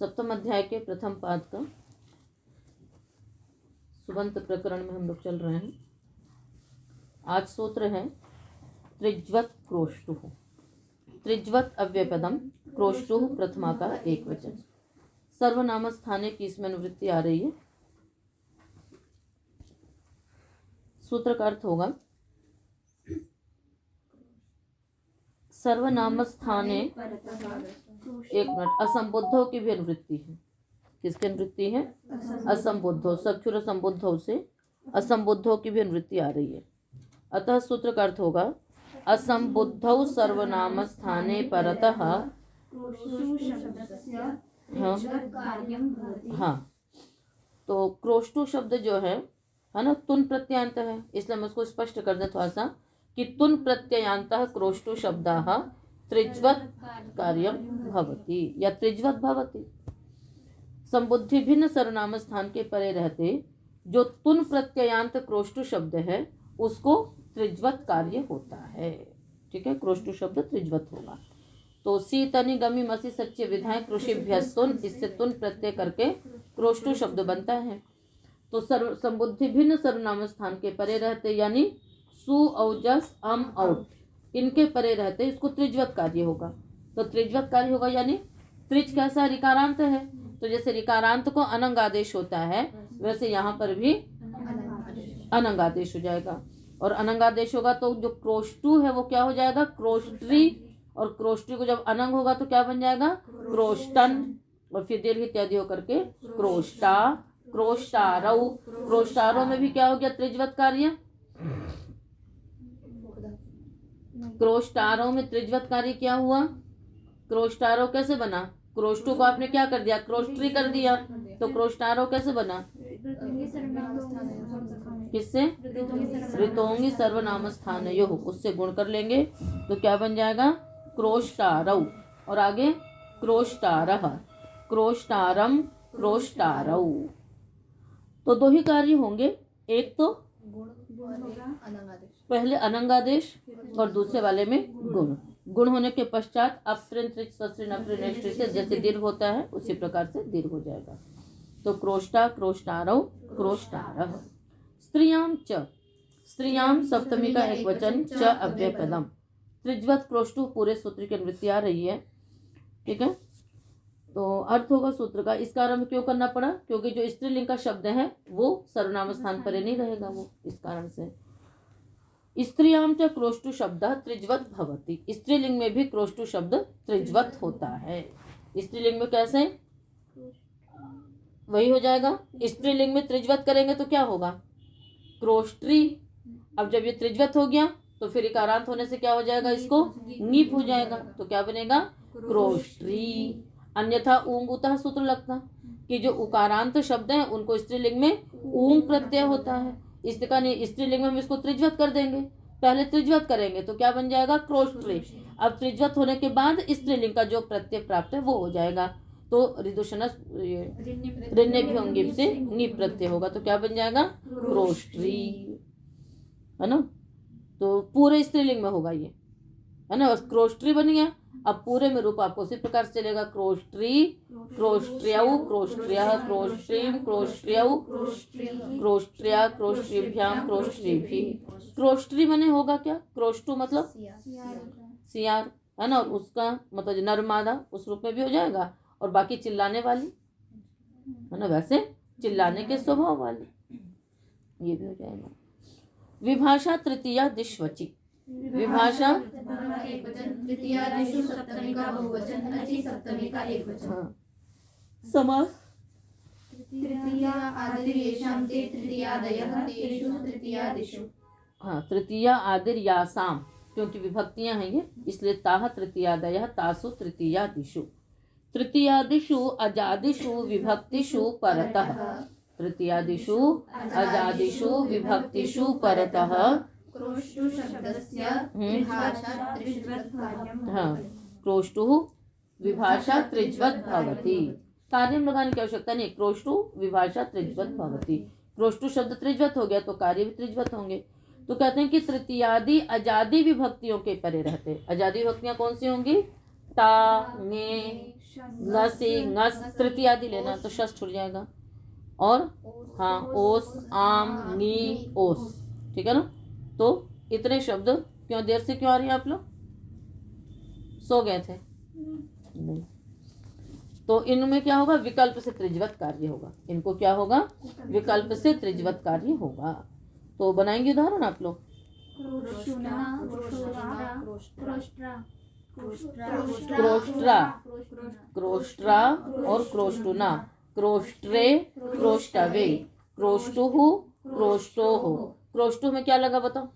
सप्तम अध्याय के प्रथम पाद का सुबंत प्रकरण में हम लोग चल रहे हैं। आज सूत्र है त्रिज्वत क्रोष्टुः। त्रिज्वत अव्ययपदम, क्रोष्टुः प्रथमा का एक वचन। सर्वनाम स्थाने की इसमें अनुवृत्ति आ रही है। सूत्र का अर्थ होगा सर्वनाम स्थाने, एक मिनट, असंबुद्धों की भी अनुवृत्ति है। किसकी अनुवृत्ति है? असंबुद्धों, सक्षुर संबुद्धों से असंबुद्धों की भी अनुवृत्ति आ रही है। अतः सूत्र का अर्थ होगा असंबुद्धौ सर्वनाम स्थाने परतः। हाँ, तो क्रोष्टु शब्द जो है ना, तुन प्रत्ययांत है, इसलिए हम उसको स्पष्ट कर दें थोड़ा सा कि तुन प्रत्ययांतः क्रोष्टु शब्दाः त्रिज्वत कार्यम भवति या त्रिज्वत भवति। संबुद्धि भिन्न सर्वनाम स्थान के परे रहते जो तुन प्रत्ययांत क्रोष्टु शब्द है उसको त्रिज्वत कार्य होता है। ठीक है, क्रोष्टु शब्द त्रिज्वत होगा। तो सी तनि गमी मसी सच्चे विधाएं कृषिभ्यस्तुन, इससे तुन प्रत्यय करके क्रोष्टु शब्द बनता है। तो संबुद्धि भिन्न सर्वनाम स्थान के परे रहते यानी सु औजस अम औट, इनके परे रहते इसको त्रिज्वत कार्य होगा। तो त्रिज्वत कार्य होगा यानी त्रिज कैसा? रिकारांत है, तो जैसे रिकारांत को अनंग आदेश होता है वैसे यहाँ पर भी अनंग आदेश हो जाएगा। और अनंग आदेश होगा तो जो क्रोष्टु है वो क्या हो जाएगा? क्रोष्ट्री। और क्रोष्टि को जब अनंग होगा तो क्या बन जाएगा? क्रोष्टन। और फिर दीर्घ इत्यादि होकर के क्रोष्टा, क्रोष्टारौ। क्रोष्टारों में भी क्या हो गया? त्रिज्वत कार्य। क्रोष्टारों में त्रिज्वत कार्य क्या हुआ? क्रोष्टारो कैसे बना? क्रोष्टु को आपने क्या कर दिया? क्रोष्ट्री कर दिया। तो क्रोष्टारो कैसे बना? किससे? ऋतोंगी सर्वनाम स्थान यो, उससे गुण कर लेंगे तो क्या बन जाएगा? क्रोष्टारौ। और आगे क्रोष्टारः, क्रोष्टारम, क्रोष्टारौ। तो दो ही कार्य होंगे, एक तो पहले अनंगादेश और दूसरे वाले में गुण। गुण होने के पश्चात से जैसे दीर्घ होता है उसी प्रकार से दीर्घ हो जाएगा। तो क्रोष्टा, क्रोष्टारौ, क्रोष्टारः। स्त्रियाम च, स्त्रियाम सप्तमी का एक वचन, च अव्ययपदम। त्रिज्वत क्रोष्टु पूरे सूत्र की अनुवृत्ति आ रही है। ठीक है, तो अर्थ होगा सूत्र का। इसका आरंभ क्यों करना पड़ा? क्योंकि जो स्त्रीलिंग का शब्द है वो सर्वनाम स्थान पर नहीं रहेगा, वो इस कारण से। स्त्रियाम च क्रोष्टु शब्द त्रिज्वत भवति। स्त्रीलिंग में भी क्रोष्टु शब्द त्रिज्वत होता है। स्त्रीलिंग में कैसे? वही हो जाएगा। स्त्रीलिंग में त्रिज्वत करेंगे तो क्या होगा? क्रोष्ट्री। अब जब ये त्रिज्वत हो गया तो फिर इकारांत होने से क्या हो जाएगा? इसको नीप हो जाएगा तो क्या बनेगा? क्रोष्ट्री। अन्यथा ऊंग उतः सूत्र लगता कि जो उकारांत शब्द हैं उनको स्त्रीलिंग में ऊंग प्रत्यय होता है। इस प्रकार स्त्रीलिंग में हम इसको त्रिज्वत कर देंगे। पहले त्रिज्वत करेंगे तो क्या बन जाएगा? क्रोष्ट्री। अब त्रिज्वत होने के बाद स्त्रीलिंग का जो प्रत्यय प्राप्त है वो हो जाएगा। तो रिदुषणस ऋण्य भी होंगे से नी प्रत्यय होगा तो क्या बन जाएगा? क्रोष्ट्री, है ना। तो पूरे स्त्रीलिंग में होगा ये, है ना। क्रोष्ट्री बन गया। अब पूरे में रूप आपको उसी प्रकार से चलेगा। क्रोष्ट्री, क्रोष्ट्र्यौ, क्रोष्ट्र्यः, क्रोष्ट्रीम, क्रोष्ट्र्यौ, क्रोष्ट्र्या, क्रोष्ट्रीभ्याम, क्रोष्ट्रीभिः। क्रोष्ट्री माने होगा क्या? क्रोष्टु मतलब सियार, है ना। और उसका मतलब नरमादा उस रूप में भी हो जाएगा। और बाकी चिल्लाने वाली, है ना, वैसे चिल्लाने के स्वभाव वाली ये भी हो जाएगा। विभाषा तृतीया दिश्वचि। विभाषा समास हाँ, तृतीया आदिर यासाम, क्योंकि विभक्तियां हैं ये इसलिए ताह तृतीयादयः तासु तृतीयादिषु। तृतीयादिषु अजादिषु विभक्तिषु परतः। तृतीयादिषु अजादिषु विभक्तिषु परतः क्रोष्टु शब्दस्य विभाषा त्रिज्वत कार्यम। हाँ, क्रोष्टु विभाषा त्रिज्वत भवति। कार्यम लगाने की आवश्यकता नहीं। क्रोष्टु विभाषा त्रिज्वत भवति। क्रोष्टु शब्द त्रिज्वत हो गया तो कार्य भी त्रिज्वत होंगे। तो कहते हैं कि तृतीयादि अजादि विभक्तियों के परे रहते। अजादि विभक्तियां कौन सी होंगी? टा ङे ngसी ngस तृतीय आदि लेना तो शस छूट जाएगा। और हाँ ओस आम नी ओस, ठीक है ना। तो इतने शब्द क्यों देर से क्यों आ रही है आप लोग, सो गए थे? नहीं। तो इनमें क्या होगा, विकल्प से त्रिज्वत कार्य होगा। इनको क्या होगा, विकल्प से त्रिज्वत कार्य होगा। तो बनाएंगे उदाहरण आप लोग। क्रोष्ट्रा, क्रोष्ट्रा और क्रोष्टुना, क्रोष्ट्रे, क्रोष्टवे, क्रोष्टुः, क्रोष्टोः। क्रोष्टु में क्या लगा बताओ,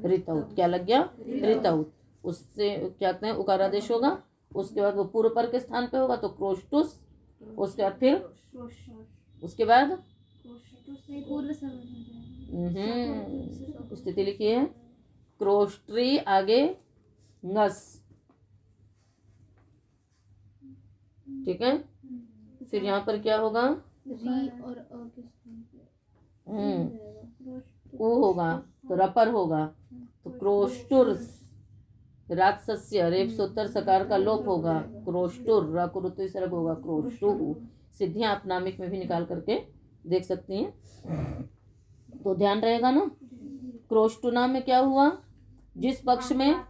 ऋतौत। क्या लग गया, ऋतौत। उससे क्या कहते हैं, उकारादेश होगा। उसके बाद वो पूर्व पर के स्थान पे होगा तो क्रोष्टुस। उसके बाद फिर उसके बाद स्थिति लिखी है क्रोष्ट्री, आगे ngस, ठीक है। फिर यहाँ पर क्या होगा, ऊ होगा तो रपर होगा तो क्रोष्टुर्स, राजसस्य रेप सूत्र सकार का लोप होगा, क्रोष्टुर राकुरुतु सर्ग होगा, क्रोष्टुः। सिद्धियां आप नामिक में भी निकाल करके देख सकती हैं, तो ध्यान रहेगा ना। क्रोष्टुना में क्या हुआ, जिस पक्ष में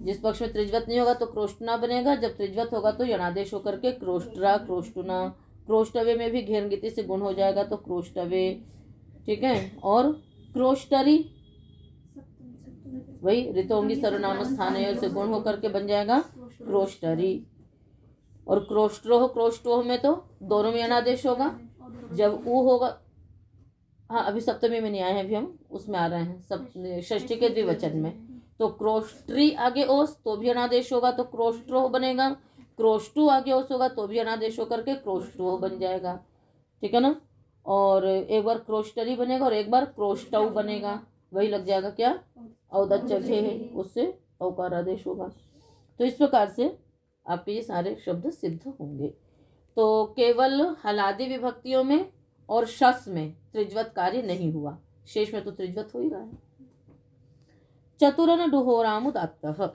जिस पक्ष में त्रिज्वत नहीं होगा तो क्रोष्टुना बनेगा। जब त्रिज्वत होगा तो यणादेश होकर के क्रोष्ट्रा, क्रोष्टुना। क्रोष्टवे में भी घेरंगिति से गुण हो जाएगा तो क्रोष्टवे, ठीक है। और क्रोष्टरी वही ऋतोंगी सर्वनाम स्थान से गुण होकर के बन जाएगा क्रोष्टरी। और क्रोष्ट्रोह, क्रोष्टोह में तो दोनों में यणादेश होगा। जब ऊ होगा, हाँ अभी सप्तमी में नहीं आए हैं, अभी हम उसमें आ रहे हैं षष्ठी के द्विवचन में। तो क्रोष्ट्री आगे ओस तो भी अनादेश होगा तो क्रोष्ट्रोह बनेगा। क्रोष्टु आगे ओस होगा तो भी अनादेश होकर के क्रोष्ट्रोह बन जाएगा, ठीक है ना। और एक बार क्रोष्टरी बनेगा और एक बार क्रोष्टौ बनेगा, वही लग जाएगा क्या, औदच्च है, उससे औकार आदेश होगा। तो इस प्रकार से आपके ये सारे शब्द सिद्ध होंगे। तो केवल हलादि विभक्तियों में और शस में त्रिज्वत कार्य नहीं हुआ, शेष में तो त्रिज्वत हो ही रहा है। चतुरन डुहोराम उदात्तः,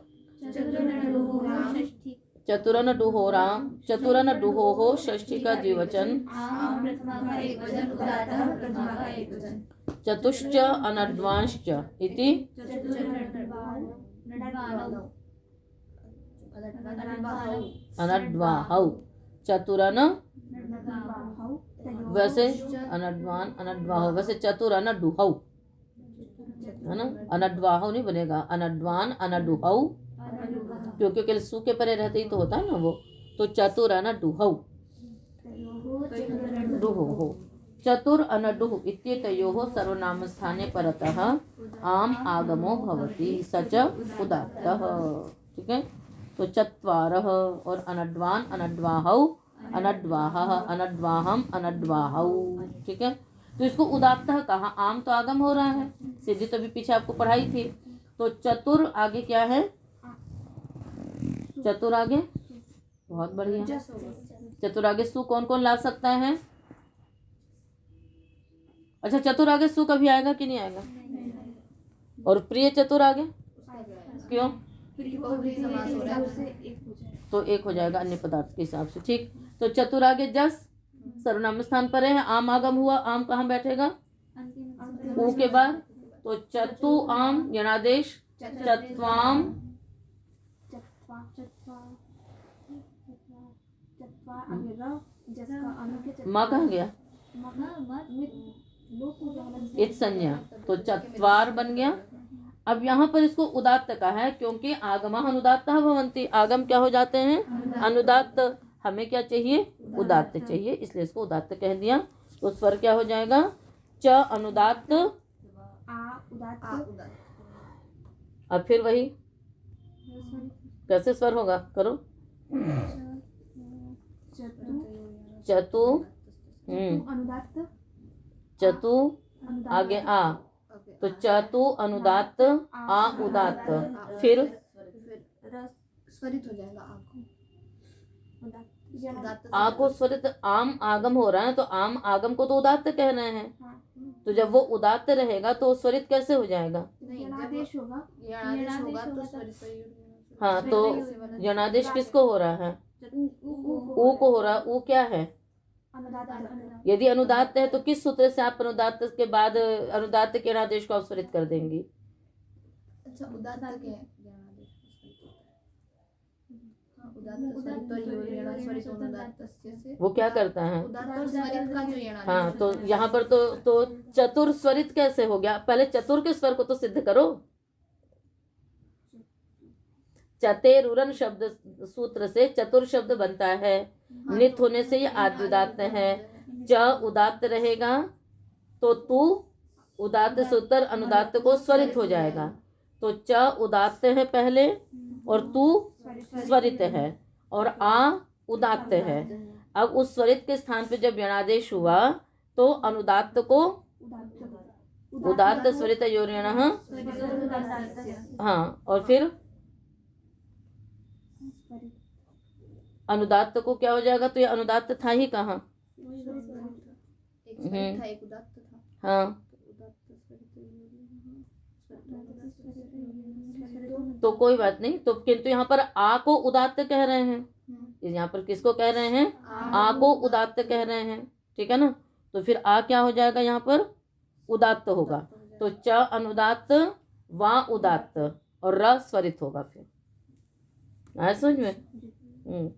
चतुरन डुहोराम, चतुरन डुहोः षष्ठी का द्विवचन। चतुश्च अनड्वांश्च इति अनड्वाहौ। चतुरन वैसे अनड्वान अनड्वाहौ, वैसे चतुर अनडुहौ है ना, अनड्वाहौ नहीं बनेगा, अनड्वान अनडुहौ, क्योंकि केवल सु के परे रहते ही तो होता है ना वो। तो चतुर अनडुहौ, डुहो, चतुर अनडुः इत्येतयोः सर्वनाम स्थाने परतः आम आगमो भवति स च उदात्तः, ठीक है। तो चत्वारः और अनड्वान अनड्वाहौ, अनड्वाहः अनड्वाहम अनड्वाहौ, ठीक है। तो इसको उदात्तः कहा। आम तो आगम हो रहा है, सिद्धि तो भी पीछे आपको पढ़ाई थी। तो चतुर आगे क्या है, चतुर आगे, बहुत बढ़िया, चतुर आगे सु कौन कौन ला सकता है। अच्छा चतुर आगे सु कभी आएगा कि नहीं आएगा। और प्रिय चतुर आगे क्यों, तो एक हो जाएगा अन्य पदार्थ के हिसाब से, ठीक। तो चतुर आगे जस सर्वनाम स्थान पर है। आम आगम हुआ, आम कहाँ बैठेगा, ऊ के बाद। तो चतु आम यणादेश, चत्वाम, माँ कहाँ गया, इत संज्ञा, तो चत्वार बन गया। अब यहाँ पर इसको उदात्त का है क्योंकि आगमः अनुदात्तः भवन्ति, आगम क्या हो जाते हैं, अनुदात्त। हमें क्या चाहिए, उदात्त चाहिए, इसलिए इसको उदात्त कह दिया। तो स्वर क्या हो जाएगा, च अनुदात्त, अब फिर वही कैसे स्वर होगा, करो। चतु, चतु आगे आ, तो चतु अनुदात्त, आ उदात्त, फिर स्वरित हो जाएगा आ को स्वरित। आम आगम हो रहा है तो आम आगम को तो उदात्त कह रहे हैं, तो जब वो उदात्त रहेगा तो स्वरित कैसे हो जाएगा, हाँ, तो यणादेश किसको हो रहा है? ऊ को हो रहा है। ऊ क्या है? यदि अनुदात्त है तो किस सूत्र से आप अनुदात्त के बाद अनुदात्त के यणादेश को अपस्वरित कर देंगी? अच्छा, उदात्त के यणादेश उदात्त स्वरित और यण स्वरित अनुदात्तस्य से वो क्या करता है? उदात्त और स्वरित का जो यणादेश हाँ, तो यहाँ पर तो चतुर स्वरित कैसे हो गया? पहले चतुर के स्वर को तो सिद्ध करो। चतेरुरन शब्द सूत्र से चतुर शब्द बनता है। नित होने से ये आदि उदात्त है। च उदात्त रहेगा तो तू उदात्त से उत्तर अनुदात्त को स्वरित हो जाएगा। तो च उदात्त है पहले और तू स्वरित है और आ उदात्त है। अब उस स्वरित के स्थान पे जब यणादेश हुआ तो अनुदात्त को उदात्त स्वरित योर्यण, हाँ, और फिर अनुदात्त को क्या हो जाएगा? तो ये अनुदात्त था ही कहाँ? एक स्वरित था, एक उदात्त था। हाँ, तो कोई बात नहीं। तो किंतु यहाँ पर आ को उदात्त कह रहे हैं। यहाँ पर किसको कह रहे हैं? आ को उदात्त कह रहे हैं। ठीक है ना? तो फिर आ क्या हो जाएगा? यहाँ पर उदात्त होगा। तो च अनुदात्त, वा उदात्त और र स्वरित होगा। फिर आया समझ में?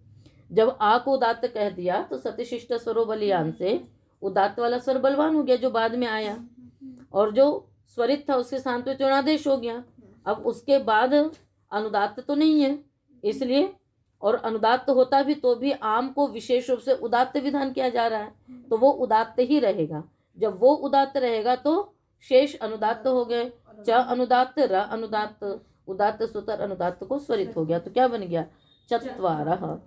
जब आ को उदात्त कह दिया तो सतिशिष्ट स्वरो बलियान से उदात्त वाला स्वर बलवान हो गया जो बाद में आया, और जो स्वरित था उसके स्थान पे चुनादेश हो गया। अब उसके बाद अनुदात्त तो नहीं है, इसलिए, और अनुदात्त होता भी तो भी आम को विशेष रूप से उदात्त विधान किया जा रहा है, तो वो उदात्त ही रहेगा। जब वो उदात्त रहेगा तो शेष अनुदात्त हो गए। च अनुदात्त, र अनुदात्त, उदात्त सूत्र अनुदात्त को स्वरित हो गया। तो क्या बन गया? चत्वारः।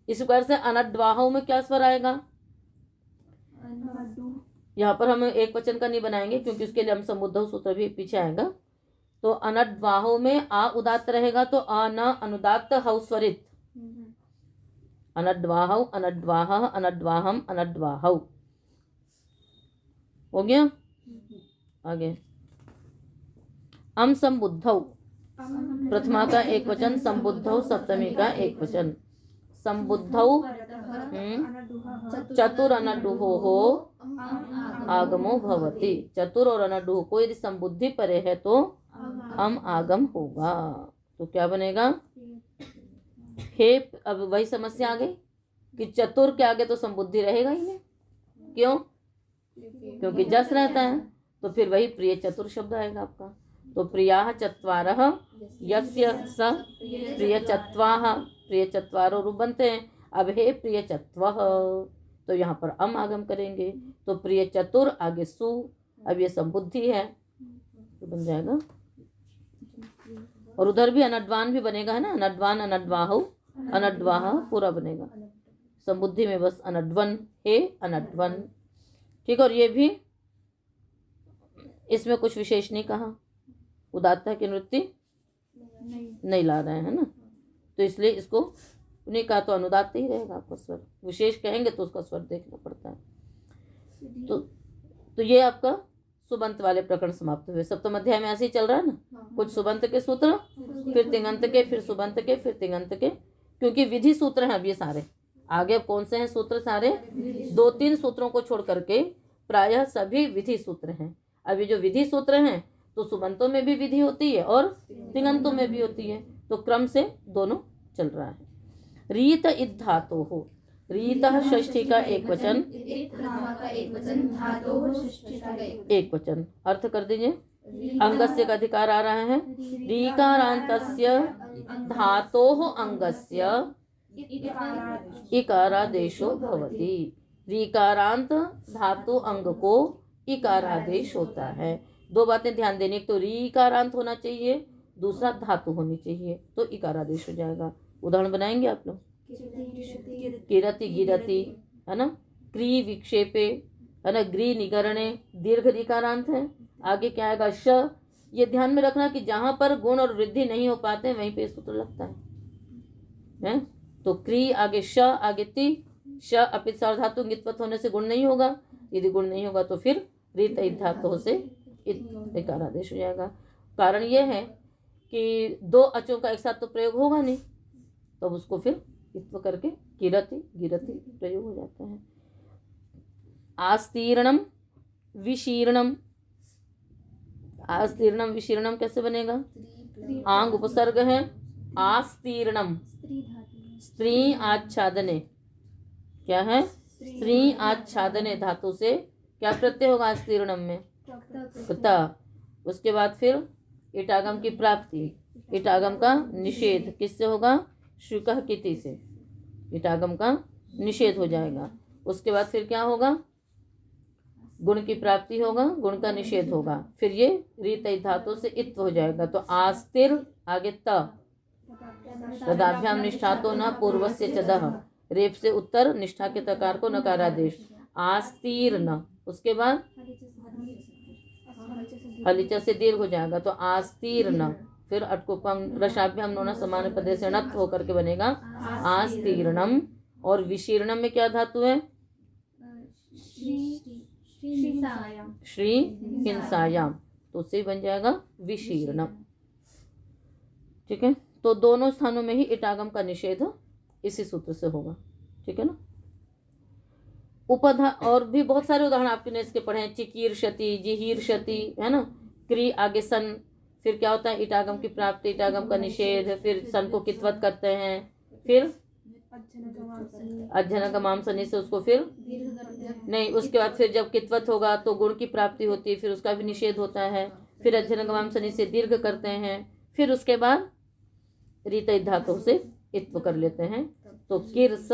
इस प्रकार से अनड्वाहों में क्या स्वर आएगा? यहाँ पर हम एक वचन का नहीं बनाएंगे क्योंकि उसके लिए हम समुद्धव सूत्र भी पीछे आएगा। तो अनड्वाहों में आ उदात्त रहेगा तो अ न अनुदात्त हौ स्वरित। अनड्वाहौ, अनड्वाह, अनड्वाहम, अनड्वाहौ। हो गया? आगे अम संबुद्धौ, प्रथमा का एक वचन, संबुद्धौ सप्तमी का एक वचन। संबुद्धौ चतुर अनडुहो हो आगमो भवति। चतुर और अनडुह को यदि संबुद्धि परे है तो अम आगम होगा। तो क्या बनेगा? हे, अब वही समस्या आ गई कि चतुर के आगे तो संबुद्धि रहेगा ही नहीं। क्यों? क्योंकि जस रहता है। तो फिर वही प्रिय चतुर शब्द आएगा आपका। तो प्रियाः चत्वारः यस्य स प्रिय चत्वाः, प्रिय चत्वारो रूप बनते हैं। अब हे प्रिय चत्वः, तो यहाँ पर अम आगम करेंगे। तो प्रिय चतुर आगे सु, अब ये संबुद्धि है तो बन जाएगा। और उधर भी अनड्वान भी बनेगा, है ना? अनड्वान, अनड्वाहौ, अनड्वाह पूरा बनेगा। संबुद्धि में बस अनड्वन, हे अनड्वन। ठीक, और ये भी इसमें कुछ विशेष नहीं कहा। उदात्त की निवृत्ति नहीं ला रहे हैं, है ना? तो इसलिए इसको नहीं कहा तो अनुदात्त ही रहेगा आपका स्वर। विशेष कहेंगे तो उसका स्वर देखना पड़ता है। तो ये आपका सुबंत वाले प्रकरण समाप्त हुए। सप्तम अध्याय में ऐसे ही चल रहा है ना, कुछ सुबंत के सूत्र, फिर तिङंत के, फिर सुबंत के, फिर तिङंत के, क्योंकि विधि सूत्र हैं अब ये सारे। आगे कौन से हैं सूत्र? सारे 2-3 सूत्रों को छोड़ करके प्रायः सभी विधि सूत्र हैं। अब ये जो विधि सूत्र हैं तो सुबंतों में भी विधि होती है और तिङंतों में भी होती है, तो क्रम से दोनों चल रहा है। रीत इद धातु हो, रीतः षष्ठी का एक वचन, एक वचन। अर्थ कर दीजिए। अंगस्य का अधिकार आ रहा है। रीकारांतस्य धातोः अंगस्य इकारादेशो भवति। रीकारांत धातु अंग को इकारादेश होता है। दो बातें ध्यान देने, एक तो रीकारांत होना चाहिए, दूसरा धातु होनी चाहिए, तो इकारादेश हो जाएगा। उदाहरण बनाएंगे आप लोग। किरति गिरति, है ना? क्री विक्षेपे, है ना? ग्री निगरणे, दीर्घ रीकारांत है। आगे क्या आएगा? श। ये ध्यान में रखना कि जहां पर गुण और वृद्धि नहीं हो पाते वहीं पे सूत्र लगता है? तो क्री आगे श, आगे ति। श अपित सार्वधातु ङित्वत होने से गुण नहीं होगा। यदि गुण नहीं होगा तो फिर रीत धातु से इकारादेश हो जाएगा। कारण यह है कि दो अचों का एक साथ तो प्रयोग होगा नहीं, तो उसको फिर इत्व करके किरति गिरति प्रयोग हो जाता है। आस्तीर्णम विशीर्णम, आस्तीर्णम विशीर्णम कैसे बनेगा? आंग उपसर्ग है, आस्तीर्णम स्त्री आच्छादने, क्या है? स्त्री आच्छादने धातु से क्या प्रत्यय होगा आस्तीर्णम में? कुत्ता। उसके बाद फिर इटागम की प्राप्ति, इटागम का निषेध किससे होगा? शुकह किति से इटागम का निषेध हो जाएगा। उसके बाद फिर क्या होगा? गुण की प्राप्ति होगा, गुण का निषेध होगा। फिर ये रीत धातु से इत्व हो जाएगा। तो आस्तिर आगे त, तदाभ्याम निष्ठा तो न पूर्वस्य चदह, रेप से उत्तर निष्ठा के तकार को नकारादेश, आस्तीर्ण। उसके बाद हलिचा से दीर्घ हो जाएगा तो आस्तीर्ण। फिर अटकोपम रसाभ्याम नोना समान पदे से नत होकर के बनेगा आस्तीर्णम। और विशीर्णम में क्या धातु है? श्री हिंसायाम, तो उससे बन जाएगा विशीर्णम। ठीक है, तो दोनों स्थानों में ही इटागम का निषेध इसी सूत्र से होगा। ठीक है ना। उपधा और भी बहुत सारे उदाहरण आपने इसके पढ़े हैं, चिकीर्षति, जिहीर्षति, है ना। क्री आगे सन, फिर क्या होता है? इटागम की प्राप्ति, इटागम का निषेध, फिर सन को कित्वत करते हैं, फिर अध्ययन का माम सनी से उसको फिर नहीं, उसके बाद फिर जब कित्वत होगा तो गुण की प्राप्ति होती है, फिर उसका भी निषेध होता है, फिर अध्ययन का माम सनी से दीर्घ करते हैं, फिर उसके बाद रीत धातु से इत्व कर लेते हैं। तो किरस,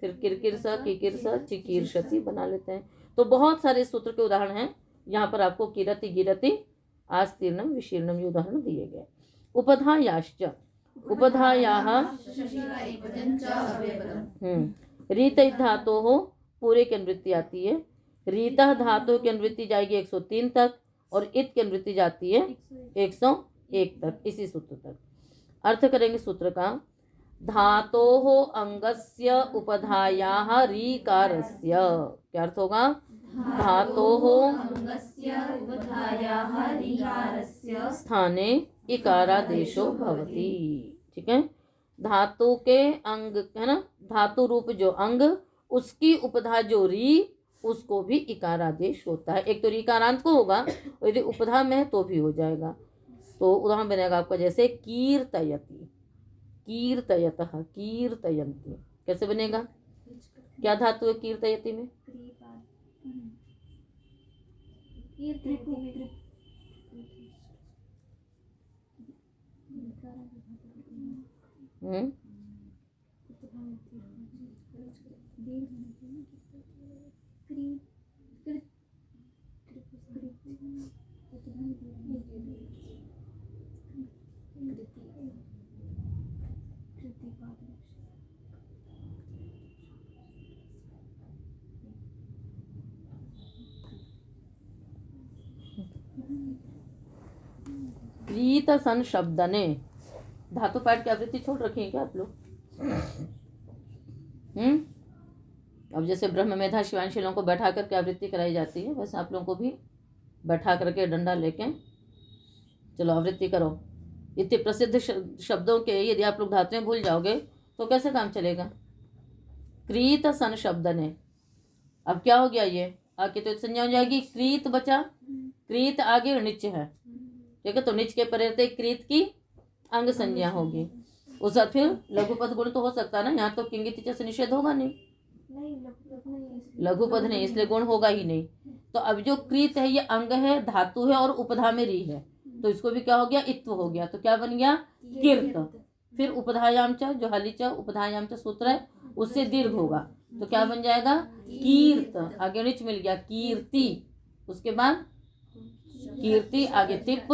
फिर किरकिरस, किकिरस, चिकीर्षति बना लेते हैं। तो बहुत सारे सूत्र के उदाहरण हैं। यहाँ पर आपको किरति गिरति आस्तीर्णम विशीर्णम ये उदाहरण दिए गए। उपधायाश्च, उपधायाः रीत धातु हो पूरे की अनुवृत्ति आती है। रीता धातु की अनुवृत्ति जाएगी 103 तक और इत की अनुवृत्ति जाती है 101 तक, इसी सूत्र तक। अर्थ करेंगे सूत्र का। धातोः अंगस्य उपधायाः रीकारस्य, क्या अर्थ होगा? धातोः स्थाने इकारादेशो भवति। ठीक है, धातु के अंग है ना, धातु रूप जो अंग उसकी उपधा जो री, उसको भी इकारादेश होता है। एक तो रीकारांत को होगा, यदि उपधा में है तो भी हो जाएगा। तो उदाहरण बनेगा आपका जैसे कीर्तयति, कीर्तयतः, कीर्तयन्ति, कैसे बनेगा? क्या धातु है कीर्तयति में? क्रीत सन शब्द ने धातु पाठ की आवृत्ति छोड़ रखी है क्या आप लोग? अब जैसे ब्रह्म मेधा शिवांशीलों को बैठा करके आवृत्ति कराई जाती है, वैसे आप लोगों को भी बैठा करके डंडा लेके चलो आवृत्ति करो। इतने प्रसिद्ध शब्दों के यदि आप लोग धातुएं भूल जाओगे तो कैसे काम चलेगा? क्रीत सन शब्द ने, अब क्या हो गया? ये आगे तो संज्ञा हो जाएगी, क्रीत बचा, क्रीत आगे निच है। ठीक है, तो निच के परे क्रीत की अंग संज्ञा होगी। उस बाद फिर लघुपद गुण तो हो सकता है ना, यहाँ तो किंगित से निषेध होगा नहीं, लघुपद नहीं, इसलिए गुण होगा ही नहीं। तो अब जो क्रीत है ये अंग है, धातु है और उपधा में री है, तो इसको भी क्या हो गया? इत्व हो गया। तो क्या बन गया? कीर्त। फिर उपधायाम च, जो हलिच उपधायाम च सूत्र है उससे दीर्घ होगा, तो क्या बन जाएगा? कीर्त, आगे निच मिल गया कीर्ति। उसके बाद कीर्ति आगे तिप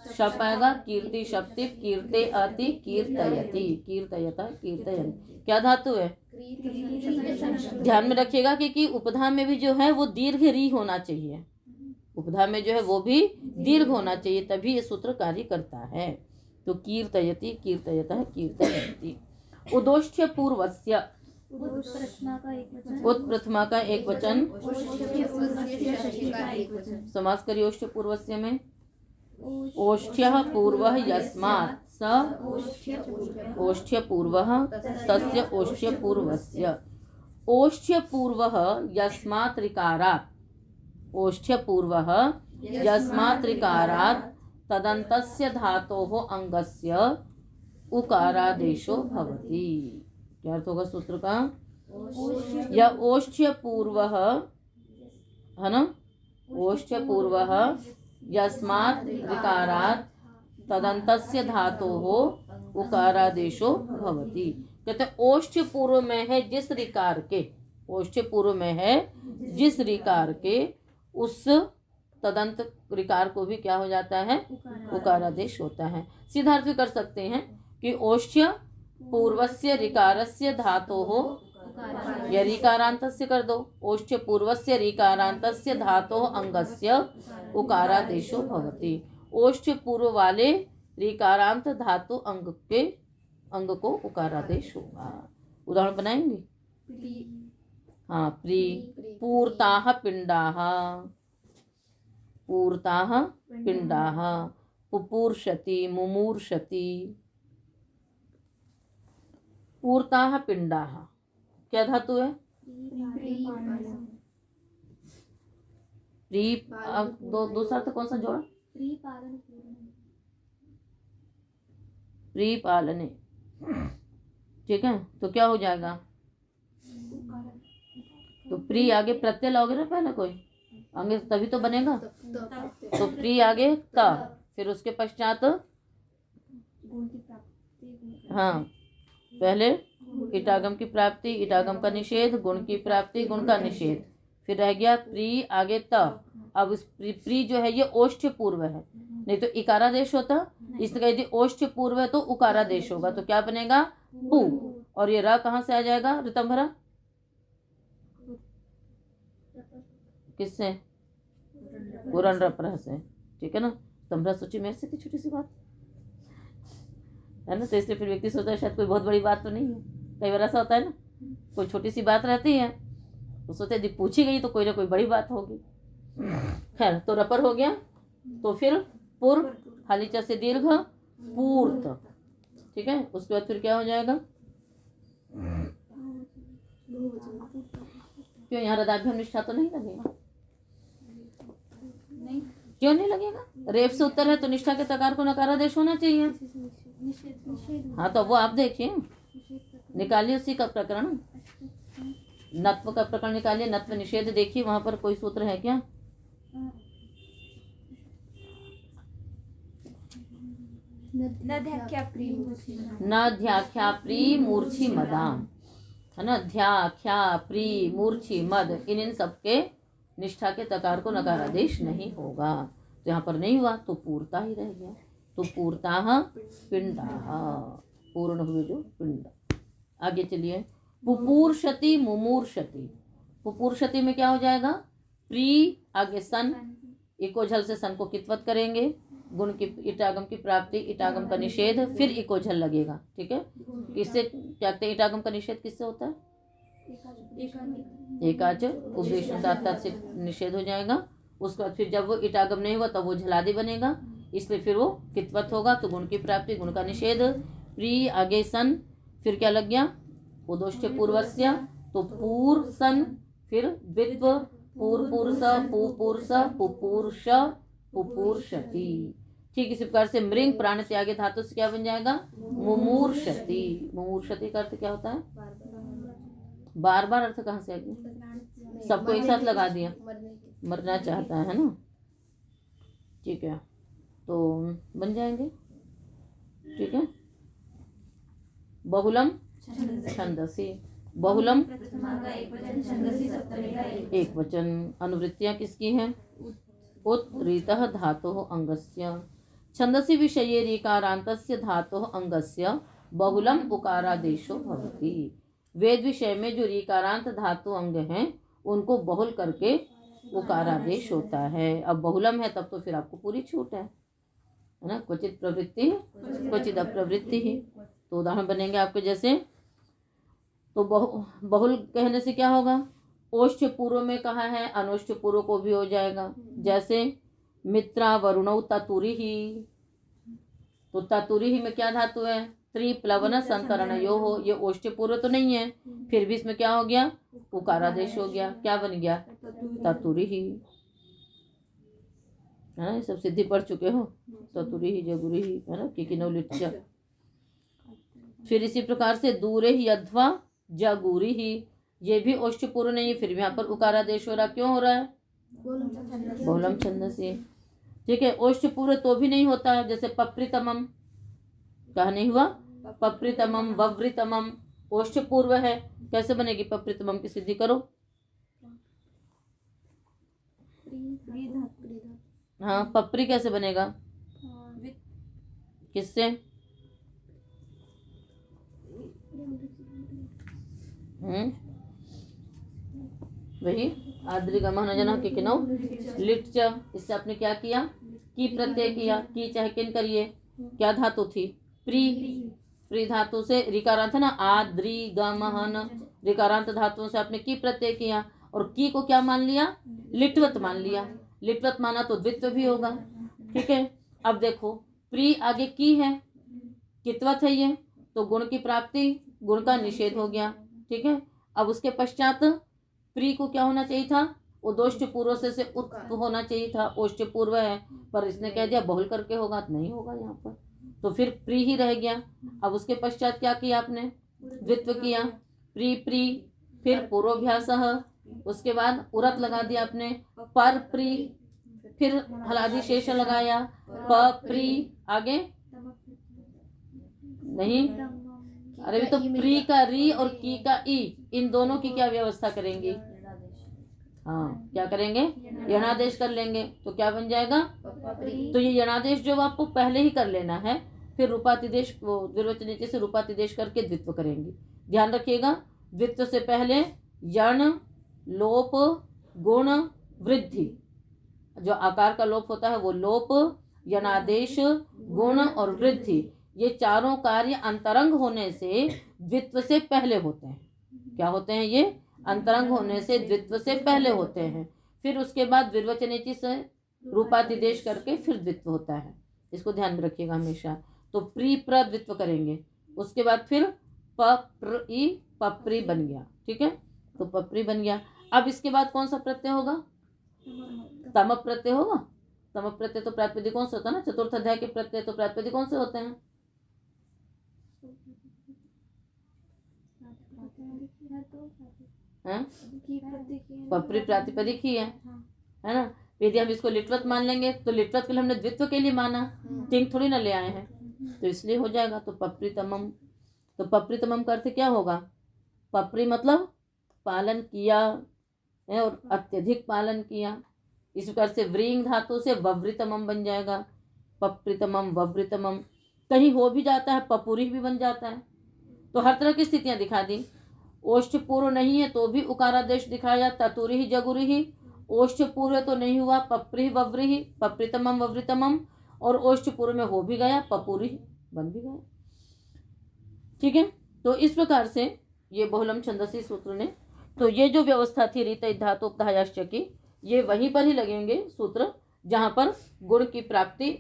शप आएगा, कीर्ति शप्तिप, कीर्ते अति कीर्तयति, कीर्तयता कीर्तयन्ति। क्या धातु है? ध्यान में रखिएगा कि उपधा में भी जो है वो दीर्घ री होना चाहिए, उपधा में जो है वो भी दीर्घ होना चाहिए, तभी ये सूत्र कार्य करता है। तो कीर्तयति, कीर्तयता, कीर्तयन्ति। उदोष्ठ्य पूर्वस्य, उत्प्रथमा का एक वचन, समास करिए ओष्ठ्य पूर्वस्य में। ओष्ठ्यः पूर्वः यस्मात् स ओष्ठ्यपूर्वः तस्य ओष्ठ्यपूर्वस्य। ओष्ठ्यपूर्वः यस्मात् ऋकारात् ओष्ठ्यपूर्वः यस्मात् ऋकारात् तदन्तस्य धातोः अंगस्य उकारादेशो भवति। क्या अर्थ होगा सूत्र का? या ओष्ठ्यपूर्वः है ना, ओष्ठ्यपूर्वः यस्मात् ऋकारात् तदन्तस्य धातोः उकारादेशो भवति। कहते ओष्ठ्य पूर्व में है जिस ऋकार के, ओष्ठ्य पूर्व में है जिस ऋकार के, उस तदंत ऋकार को भी क्या हो जाता है? उकारादेश होता है। सीधा अर्थ भी कर सकते हैं कि ओष्ठ्य पूर्वस्य ऋकारस्य धातोः या ऋकारान्तस्य कर दो, ओष्ठ्य पूर्वस्य ऋकारान्तस्य धातोः अंगस्य उकारादेशो भवति। ओष्ठ्य पूर्व वाले ऋकारांत धातु अंग को उकारादेश होगा। उदाहरण बनाएंगे? हाँ, प्री पूर्ताः पिंडाः, पूर्ताः पिंडाः, पुपूर्षति मुमूर्षति। पूर्ताः पिंडाः क्या धातु है? प्री दूसरा तो कौन सा जोड़ा? प्री पालने। ठीक है, तो क्या हो जाएगा? तो प्री आगे प्रत्यय लाओगे ना पहले कोई आगे, तभी तो बनेगा। तो प्री आगे ता, फिर उसके पश्चात हाँ, पहले इटागम की प्राप्ति, इटागम का निषेध, गुण की प्राप्ति, गुण का निषेध, फिर रह गया प्री आगे त। अब इस प्री जो है ये ओष्ठ्य पूर्व है, नहीं तो इकारादेश होता, इसलिए यदि ओष्ठ्य पूर्व है तो उकारादेश होगा, तो क्या बनेगा? पू। और ये रा कहाँ से आ जाएगा? ऋतंभरा किससे? गुरन रप्रह से। ठीक है ना, तंभरा सोची मेरे से छोटी सी बात है ना, तो इसलिए फिर व्यक्ति सोचता है शायद कोई बहुत बड़ी बात तो नहीं है। कई बार ऐसा होता है ना, कोई छोटी सी बात रहती है तो सोचते यदि पूछी गई तो कोई ना कोई बड़ी बात होगी। खैर, तो रपर हो गया, तो फिर पूर्व हालीचा से दीर्घ पूर्त। ठीक है, उसके बाद फिर क्या हो जाएगा? क्यों यहाँ रदाभ्याम निष्ठा तो नहीं लगेगा? नहीं, क्यों नहीं लगेगा? रेफ से उत्तर है तो निष्ठा के तकार को नकारादेश होना चाहिए। हाँ, तो वो आप देखिए, निकालिए उसी का प्रकरण, नत्व का प्रकरण निकालिए, नत्व निषेध देखिए, वहां पर कोई सूत्र है क्या? न ध्याख्या प्री मूर्छी मदाम, है ना, ध्याख्या प्री मूर्छी मद, इन सबके निष्ठा के तकार को नकारादेश नहीं होगा। तो यहाँ पर नहीं हुआ तो पूर्ता ही रह गया। तो पूर्ताः पिंडाः, पूर्ण हुए जो पिंड। आगे चलिए, पुपूर्षति मुमूर्षति। पुपूर्षति में क्या हो जाएगा? प्री आगे सन, इकोझल से सन को कित्वत करेंगे, गुण की इटागम की प्राप्ति, इटागम का निषेध, फिर इकोझल लगेगा। ठीक है, किससे क्या कहते हैं? इटागम का निषेध किससे होता है? एकाच उपदेश से निषेध हो जाएगा। उसके बाद फिर जब वो इटागम नहीं हुआ तब वो झलादि बनेगा, इसलिए फिर वो कित्वत होगा, तो गुण की प्राप्ति, गुण का निषेध, प्री आगे सन, फिर क्या लग गया? उदोष्ठ्य पूर्वस्य, तो पूर्व सन, फिर द्वित्व पूर्पुरुष पुपुरुष पुपुरुष पुपुर्षति। ठीक इसी प्रकार से मृंग प्राण त्यागे धातु से क्या बन जाएगा? मुमूर्षति। मुमूर्षति का अर्थ क्या होता है? बार बार अर्थ कहाँ से आ गया? सबको एक साथ लगा दिया, मरना चाहता है ना। ठीक है, तो बन जाएंगे। ठीक है, बहुलम छंदसी, बहुलम एक वचन। अनुवृत्तियां किसकी हैं? उत रीतः धातोः अंगस्य, छंदसी विषये ऋकारान्तस्य धातोः अंगस्य बहुलम उकारादेशो भवति। वेद विषय में जो ऋकारांत धातु अंग हैं उनको बहुल करके उकारादेश होता है। अब बहुलम है तब तो फिर आपको पूरी छूट है ना, क्वचित प्रवृत्ति क्वचित अप्रवृत्ति ही। तो उदाहरण बनेंगे आपके जैसे, तो बहुल कहने से क्या होगा? ओष्ठ्य पूर्व में कहा है, अनोष्ठ्य पूर्व को भी हो जाएगा। जैसे मित्रा वरुणौ ततुरिहि। तो ततुरिहि में क्या धातु है? त्रिप्लवन संतरणयोः। ये ओष्ठ्य पूर्व तो नहीं है, फिर भी इसमें क्या हो गया? उकारादेश हो गया। क्या बन गया? ततुरिहि। है ना, सब सिद्धि पढ़ चुके हो। ततुरिहि जगुरिहि, है ना, किकिनौ लिट्च। फिर इसी प्रकार से दूरे ही अथवा जगुरिहि, ये भी ओष्ठ्य पूर्व नहीं है, फिर भी यहाँ पर उकारादेश हो रहा। क्यों हो रहा है? बहुलम छंद से। ठीक है, ओष्ठ्य पूर्व तो भी नहीं होता है, जैसे पप्रितमम। कहा नहीं हुआ? पप्रितमम वव्रितमम ओष्ठ्य पूर्व है। कैसे बनेगी पप्रितमम की सिद्धि करो? हाँ, पप्री कैसे बनेगा? किससे? वही आद्रिगमन जना किकिनौ लिट्च। इससे आपने क्या किया? की प्रत्यय किया। की चाहे किन करिए, क्या धातु थी? प्री। प्री धातु से रिकारांत है ना, आद्रिगमन रिकारांत धातुओं से आपने की प्रत्यय किया और की को क्या मान लिया? लिट्वत मान लिया। लिट्वत माना तो द्वित्व भी होगा। ठीक है, अब देखो प्री आगे की है, कित्वत है ये, तो गुण की प्राप्ति, गुण का निषेध हो गया। ठीक है, अब उसके पश्चात प्री को क्या होना चाहिए था? उदोष्ट पूर्व से उत होना चाहिए था। ओष्ट पूर्व है, पर इसने कह दिया बहुल करके होगा, तो नहीं होगा यहाँ पर, तो फिर प्री ही रह गया। अब उसके पश्चात क्या किया आपने? द्वित्व किया। प्री प्री, फिर पूर्वाभ्यास, उसके बाद उरत लगा दिया आपने, पर प्री, फिर हलादि शेष लगाया, प प्री, आगे नहीं। अरे भी तो प्री का री और की का ई, इन दोनों की क्या व्यवस्था करेंगे? हाँ, क्या करेंगे? यणादेश कर लेंगे, तो क्या बन जाएगा? तो ये यणादेश जो आपको पहले ही कर लेना है, फिर रूपातिदेश, वो द्विर्वचन से रूपातिदेश करके द्वित्व करेंगे। ध्यान रखिएगा, द्वित्व से पहले यण, लोप, गुण, वृद्धि। जो आकार का लोप होता है वो लोप, यणादेश, गुण और वृद्धि, ये चारों कार्य अंतरंग होने से द्वित्व से पहले होते हैं। क्या होते हैं ये? अंतरंग होने से द्वित्व से पहले होते हैं। फिर उसके बाद द्विर्वचनेची से रूपातिदेश करके फिर द्वित्व होता है। इसको ध्यान में रखिएगा हमेशा। तो प्री प्र द्वित्व करेंगे, उसके बाद फिर प प्र ई पप्री बन गया। ठीक है, तो पप्री बन गया। अब इसके बाद कौन सा प्रत्यय होगा? तम प्रत्यय होगा। तम प्रत्यय तो प्रातिपदिक कौन से होता है ना, चतुर्थ अध्याय के प्रत्यय तो प्रातिपदिक कौन से होते हैं? पप्री प्रातिपदिक ही है ना। यदि हम इसको लिट्वत मान लेंगे तो लिट्वत के लिए हमने द्वित्व के लिए माना, तिंग थोड़ी ना ले आए हैं, तो इसलिए हो जाएगा। तो पप्रीतमम, तो पप्रीतमम का अर्थ क्या होगा? पप्री मतलब पालन किया है और अत्यधिक पालन किया। इस प्रकार से व्रींग धातु से वव्रितमम बन जाएगा। पप्रीतमम वव्रितमम, कहीं हो भी जाता है पपुरी भी बन जाता है। तो हर तरह की स्थितियां दिखा दी। ओष्ठ पूर्व नहीं है तो भी उकारादेश दिखाया, ततुरिहि जगुरिहि। ओष्ठ पूर्व तो नहीं हुआ, पप्री वव्रिहि, पप्रीतमम वव्रितमम, और ओष्ठ पूर्व में हो भी गया, पपुरी बन भी गया। ठीक है, तो इस प्रकार से ये बहुलम छंदसी सूत्र ने, तो ये जो व्यवस्था थी रीत धातु उपधायाश्च की, ये वहीं पर ही लगेंगे सूत्र जहाँ पर गुण की प्राप्ति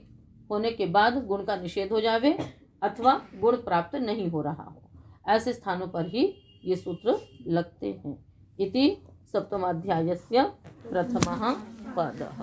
होने के बाद गुण का निषेध हो जावे अथवा गुण प्राप्त नहीं हो रहा हो, ऐसे स्थानों पर ही ये सूत्र लगते हैं। इति सप्तमाध्यायस्य प्रथमः पदः।